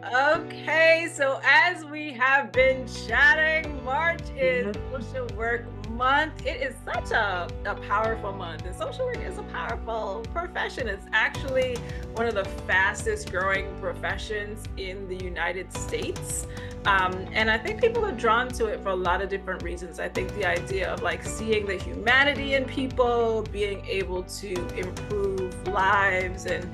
Okay, so as we have been chatting, March is Mhm. Social Work Month. It is such a powerful month, and social work is a powerful profession. It's actually one of the fastest growing professions in the United States. And I think people are drawn to it for a lot of different reasons. I think the idea of like seeing the humanity in people, being able to improve lives and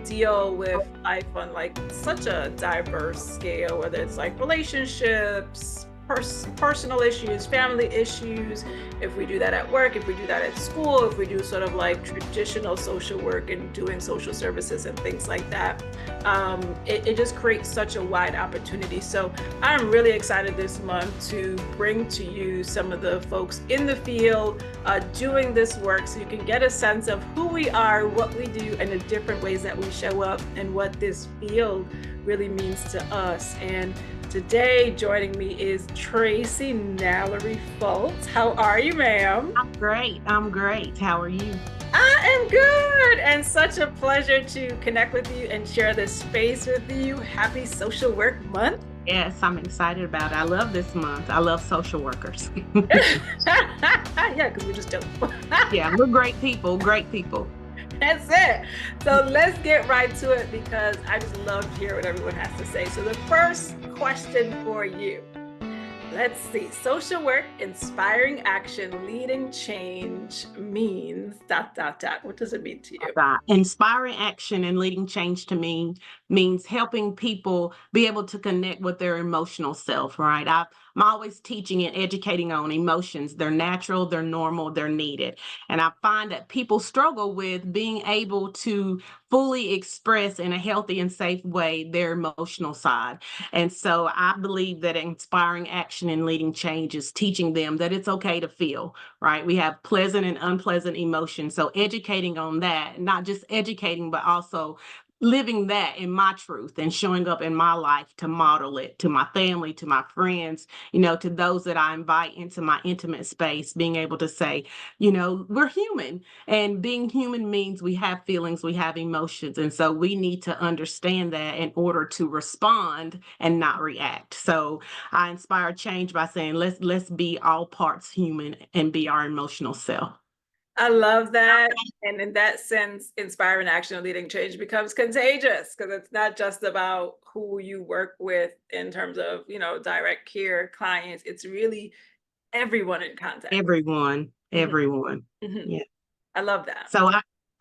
deal with life on like such a diverse scale, whether it's like relationships, personal issues, family issues. If we do that at work, if we do that at school, if we do sort of like traditional social work and doing social services and things like that, it just creates such a wide opportunity. So I'm really excited this month to bring to you some of the folks in the field doing this work so you can get a sense of who we are, what we do, and the different ways that we show up and what this field really means to us. And today joining me is Tracy Nalory Fultz. How are you, ma'am? I'm great. I'm great. How are you? I am good, and such a pleasure to connect with you and share this space with you. Happy Social Work Month. Yes, I'm excited about it. I love this month. I love social workers. Yeah, because we just don't. Yeah, we're great people. Great people. That's it. So let's get right to it because I just love to hear what everyone has to say. So the first question for you. Let's see. Social work, inspiring action, leading change means dot dot dot. What does it mean to you? Inspiring action and leading change to me means helping people be able to connect with their emotional self, right? I'm always teaching and educating on emotions. They're natural, they're normal, they're needed. And I find that people struggle with being able to fully express in a healthy and safe way their emotional side. And so I believe that inspiring action and leading change is teaching them that it's okay to feel, right? We have pleasant and unpleasant emotions. So educating on that, not just educating, but also living that in my truth and showing up in my life to model it to my family, to my friends, to those that I invite into my intimate space, being able to say, we're human, and being human means we have feelings, we have emotions. And so we need to understand that in order to respond and not react. So I inspire change by saying let's be all parts human and be our emotional self. I love that. And in that sense, inspiring action and leading change becomes contagious because it's not just about who you work with in terms of, direct care clients. It's really everyone in contact with. Everyone, Mhm, everyone. mhm. Yeah. I love that. So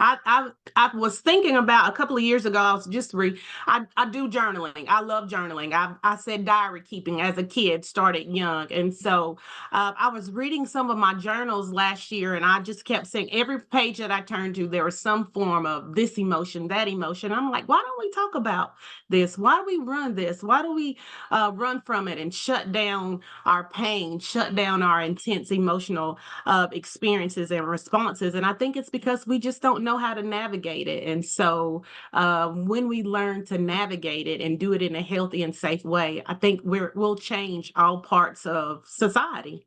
I was thinking about a couple of years ago. I was just I do journaling. I love journaling. I said diary keeping as a kid, started young, and so I was reading some of my journals last year, and I just kept saying every page that I turned to, there was some form of this emotion, that emotion. I'm like, why don't we talk about this? Why do we run this? Why do we run from it and shut down our pain, shut down our intense emotional of experiences and responses. And I think it's because we just don't know how to navigate it. And so when we learn to navigate it and do it in a healthy and safe way, I think we'll change all parts of society.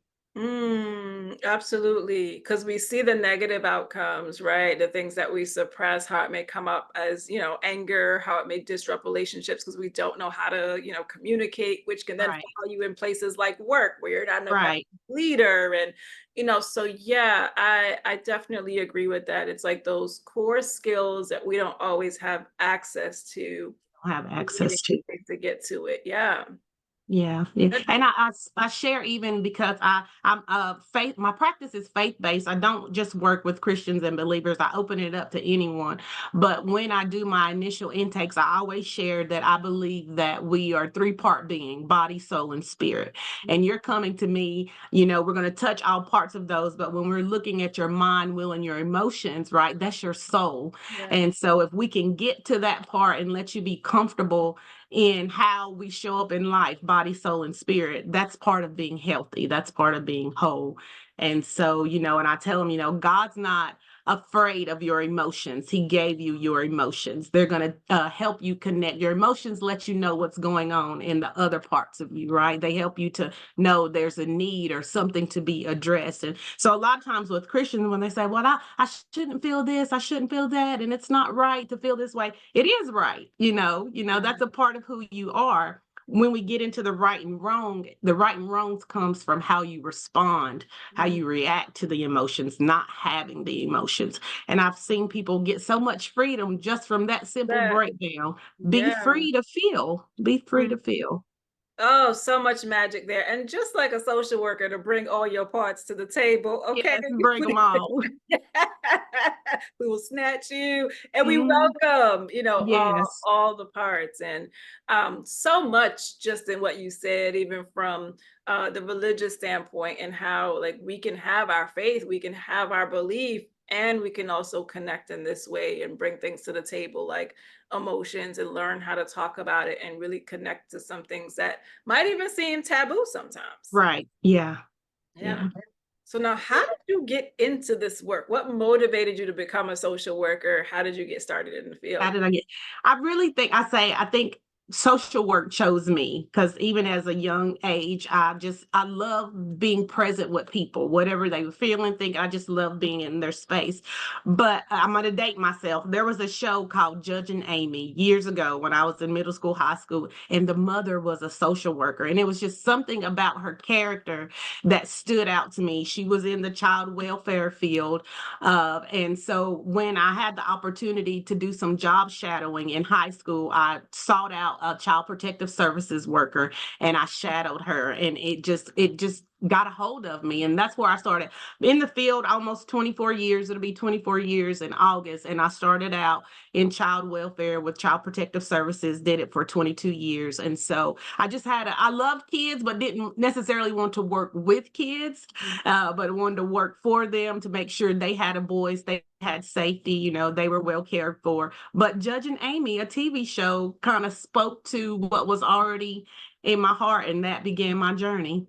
Absolutely. Because we see the negative outcomes, right? The things that we suppress, how it may come up as, anger, how it may disrupt relationships because we don't know how to, communicate, which can then Right. follow you in places like work where you're not an effective Right. leader. And, so yeah, I definitely agree with that. It's like those core skills that we don't always have access to. Have We really access to. need to get to it. Yeah. Yeah, yeah, Good. and I share even because I'm faith. My practice is faith based. I don't just work with Christians and believers. I open it up to anyone. But when I do my initial intakes, I always share that I believe that we are three-part being: body, soul, and spirit. And you're coming to me. We're going to touch all parts of those. But when we're looking at your mind, will, and your emotions, right? That's your soul. Yeah. And so if we can get to that part and let you be comfortable in how we show up in life, body, soul, and spirit, that's part of being healthy. That's part of being whole. And so, and I tell them, God's not afraid of your emotions. He gave you your emotions. They're going to help you connect. Your emotions let you know what's going on in the other parts of you, right? They help you to know there's a need or something to be addressed. And so a lot of times with Christians, when they say, well, I shouldn't feel this, I shouldn't feel that, and it's not right to feel this way, it is right. That's a part of who you are. When we get into the right and wrongs comes from how you respond, how Mm. you react to the emotions, not having the emotions. And I've seen people get so much freedom just from that simple That, breakdown. Be yeah. free to feel. Be free to feel. Oh, so much magic there. And just like a social worker to bring all your parts to the table, okay? Yes, bring them all. We will snatch you and we Mhm. welcome, Yes. all the parts. And so much just in what you said, even from the religious standpoint, and how like we can have our faith, we can have our belief, and we can also connect in this way and bring things to the table like emotions, and learn how to talk about it and really connect to some things that might even seem taboo sometimes. Right. Yeah. Yeah. Yeah. So now how did you get into this work? What motivated you to become a social worker? How did you get started in the How field? did I get? I really think I think social work chose me because even as a young age, I love being present with people, whatever they were feeling, thinking. I just love being in their space. But I'm gonna date myself. There was a show called Judging Amy years ago when I was in middle school, high school, and the mother was a social worker, and it was just something about her character that stood out to me. She was in the child welfare field, and so when I had the opportunity to do some job shadowing in high school, I sought out a child protective services worker and I shadowed her, and it just got a hold of me. And that's where I started in the field almost 24 years. It'll be 24 years in August. And I started out in child welfare with child protective services, did it for 22 years. And so I loved kids, but didn't necessarily want to work with kids, but wanted to work for them to make sure they had a voice, they had safety, they were well cared for. But Judging Amy, a TV show, kind of spoke to what was already in my heart, and that began my journey.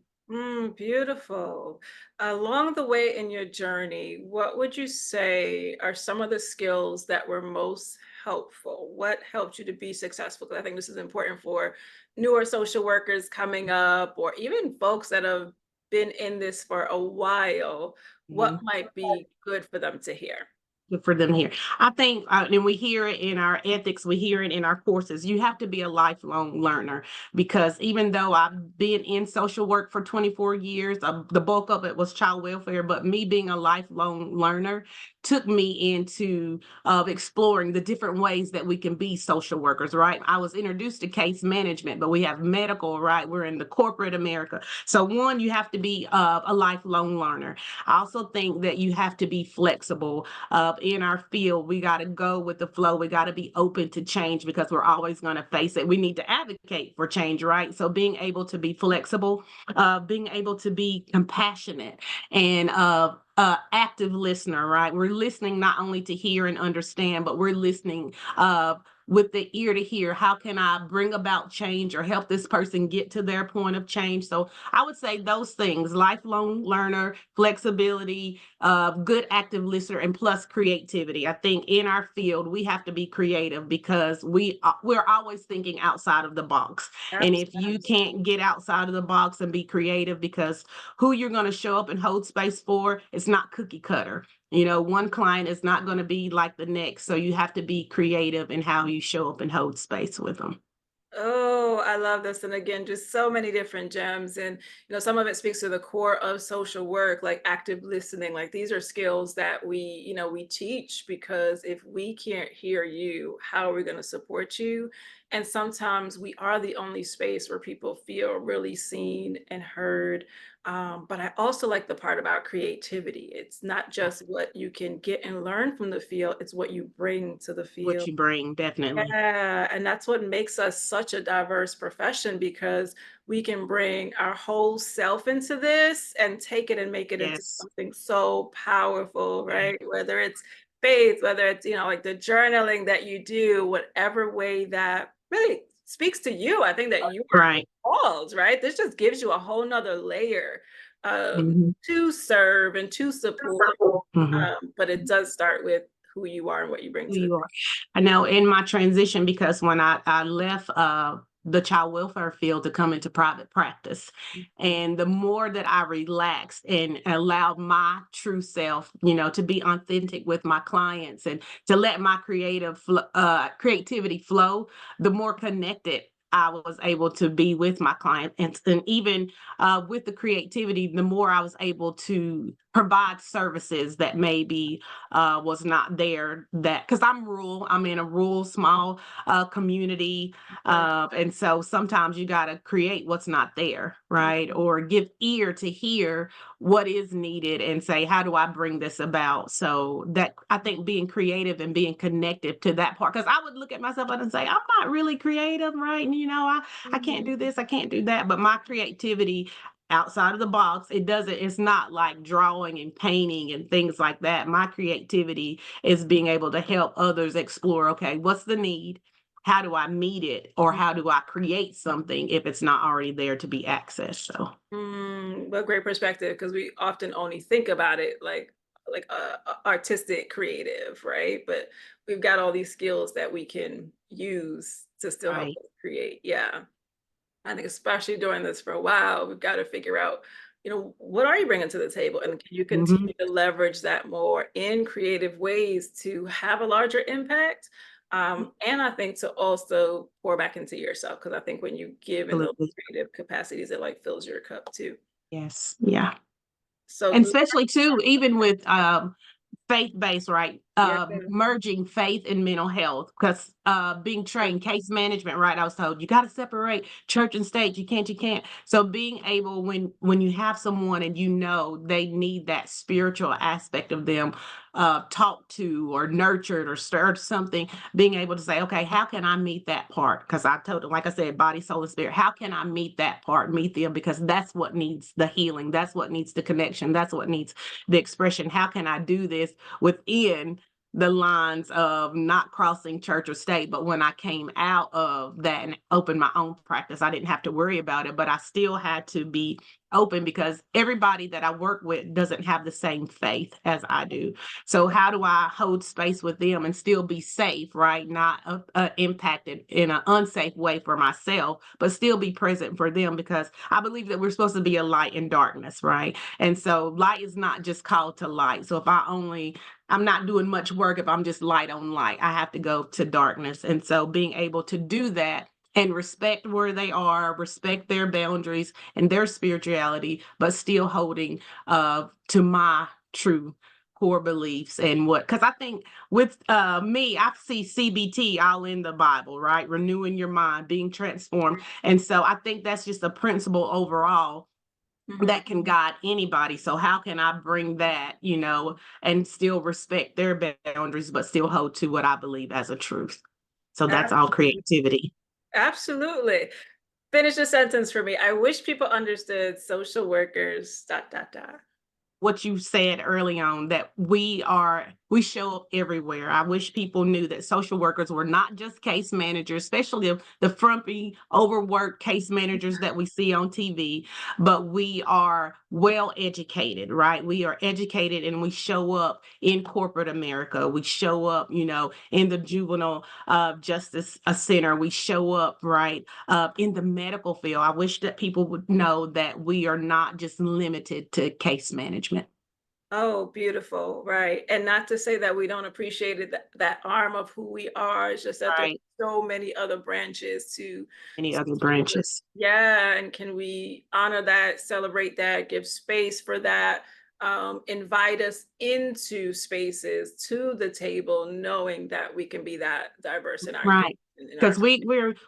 Beautiful. Along the way in your journey, what would you say are some of the skills that were most helpful? What helped you to be successful? Because I think this is important for newer social workers coming up, or even folks that have been in this for a while. What Mhm. might be good for them to hear? For them here. I think, and we hear it in our ethics, we hear it in our courses. You have to be a lifelong learner because even though I've been in social work for 24 years, the bulk of it was child welfare, but me being a lifelong learner took me into exploring the different ways that we can be social workers, right? I was introduced to case management, but we have medical, right? We're in the corporate America. So, one, you have to be a lifelong learner. I also think that you have to be flexible in our field. We got to go with the flow. We got to be open to change because we're always going to face it. We need to advocate for change, right? So being able to be flexible, being able to be compassionate, and active listener, right? We're listening not only to hear and understand, but we're listening with the ear to hear. How can I bring about change or help this person get to their point of change? So I would say those things: lifelong learner, flexibility, good active listener, and plus creativity. I think in our field we have to be creative because we're always thinking outside of the box. And if you can't get outside of the box and be creative, because who you're going to show up and hold space for, it's not cookie cutter. One client is not going to be like the next. So you have to be creative in how you show up and hold space with them. Oh, I love this. And again, just so many different gems. And, some of it speaks to the core of social work, like active listening. Like these are skills that we teach, because if we can't hear you, how are we going to support you? And sometimes we are the only space where people feel really seen and heard. But I also like the part about creativity. It's not just what you can get and learn from the field, it's what you bring to the What field. you bring, definitely. Yeah, and that's what makes us such a diverse profession, because we can bring our whole self into this and take it and make it into Yes. something so powerful, right? Whether it's faith, whether it's, like the journaling that you do, whatever way that really speaks to you. I think that you are Right. called, right? This just gives you a whole nother layer Mhm. to serve and to support, Mhm. but it does start with who you are and what you bring Who to the you are. I know in my transition, because when I left the child welfare field to come into private practice, table. and the more that I relaxed and allowed my true self, to be authentic with my clients and to let my creativity flow, the more connected I was able to be with my client, and even with the creativity, the more I was able to provide services that maybe was not there, that because I'm in a rural small community, Okay. and so sometimes you got to create what's not there, right, Mhm. or give ear to hear what is needed and say, how do I bring this about? So that, I think, being creative and being connected to that part, because I would look at myself and say, I'm not really creative, right, and I can't Mhm. do this, I can't do that, but my creativity outside of the box, it's not like drawing and painting and things like that. My creativity is being able to help others explore, okay, what's the need, how do I meet it, or how do I create something if it's not already there to be accessed? So What great perspective, because we often only think about it like artistic creative, right? But we've got all these skills that we can use to still help right. us create. Yeah. I think especially during this for a while, we've got to figure out, what are you bringing to the table? And can you Hmm. continue to leverage that more in creative ways to have a larger impact? And I think to also pour back into yourself, because I think when you give in those Absolutely. creative capacities, it like fills your cup too. Yes. Yeah. So And especially too, even with faith-based, right? yeah, Merging faith and mental health, because being trained case management, right? I was told you got to separate church and state. You can't. So being able, when you have someone and they need that spiritual aspect of them talked to or nurtured or stirred something, being able to say, okay, how can I meet that part? Because I told them, like I said, body, soul, and spirit. How can I meet that part? Meet them, because that's what needs the healing. That's what needs the connection. That's what needs the expression. How can I do this within the lines of not crossing church or state? But when I came out of that and opened my own practice, I didn't have to worry about it, but I still had to be open, because everybody that I work with doesn't have the same faith as I do. So how do I hold space with them and still be safe, right? Not impacted in an unsafe way for myself, but still be present for them, because I believe that we're supposed to be a light in darkness, right? And so light is not just called to light. So if I'm not doing much work if I'm just light on light. I have to go to darkness. And so being able to do that and respect where they are, respect their boundaries and their spirituality, but still holding to my true core beliefs and because I think with me, I see CBT all in the Bible, right? Renewing your mind, being transformed. And so I think that's just a principle overall Mhm. that can guide anybody. So how can I bring that, and still respect their boundaries, but still hold to what I believe as a truth? So that's all Absolutely. creativity. Absolutely. Finish the sentence for me. I wish people understood social workers, dot, dot, dot. What you said early on, that we show up everywhere. I wish people knew that social workers were not just case managers, especially the frumpy, overworked case managers that we see on TV, but we are well educated, right? We are educated and we show up in corporate America. We show up, in the juvenile justice center. We show up, right, in the medical field. I wish that people would know that we are not just limited to case management. Oh, beautiful, right, and not to say that we don't appreciate it, that arm of who we are, it's just that there's Right. so many other branches to Any other social work. branches. Yeah, and can we honor that, celebrate that, give space for that, invite us into spaces, to the table, knowing that we can be that diverse in our Right. in our Because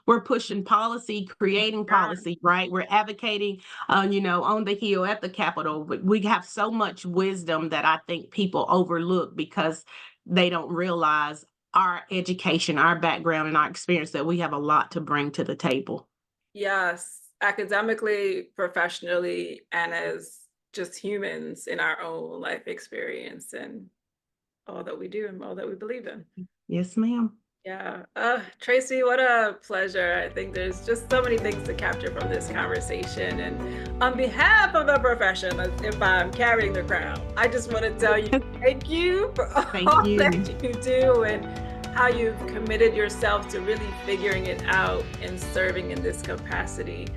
we're pushing policy, creating yeah. policy, right? We're advocating, on the Hill at the Capitol. But we have so much wisdom that I think people overlook because they don't realize our education, our background, and our experience, that we have a lot to bring to the table. Yes, academically, professionally, and as just humans in our own life experience and all that we do and all that we believe in. Yes, ma'am. Yeah. Tracy, what a pleasure. I think there's just so many things to capture from this conversation. And on behalf of the profession, as if I'm carrying the crown, I just want to tell you thank you for Thank all you. that you do and how you've committed yourself to really figuring it out and serving in this capacity.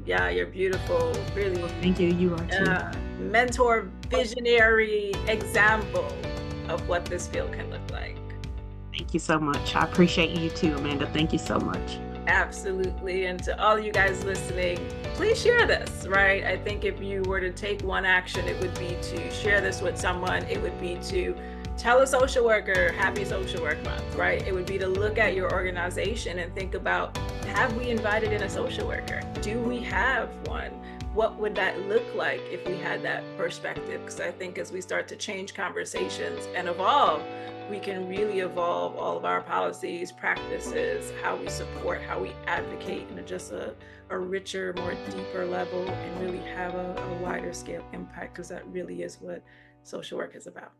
Yeah, you're beautiful, really Thank you. You are too. mentor, visionary example of what this field can look like. Thank you so much. I appreciate you too, Amanda. Thank you so much. Absolutely. And to all you guys listening, please share this, right? I think if you were to take one action, it would be to share this with someone. It would be to tell a social worker, happy social work month, right? It would be to look at your organization and think about, have we invited in a social worker? Do we have one? What would that look like if we had that perspective? Because I think as we start to change conversations and evolve, we can really evolve all of our policies, practices, how we support, how we advocate in just a richer, more deeper level, and really have a wider scale impact, because that really is what social work is about.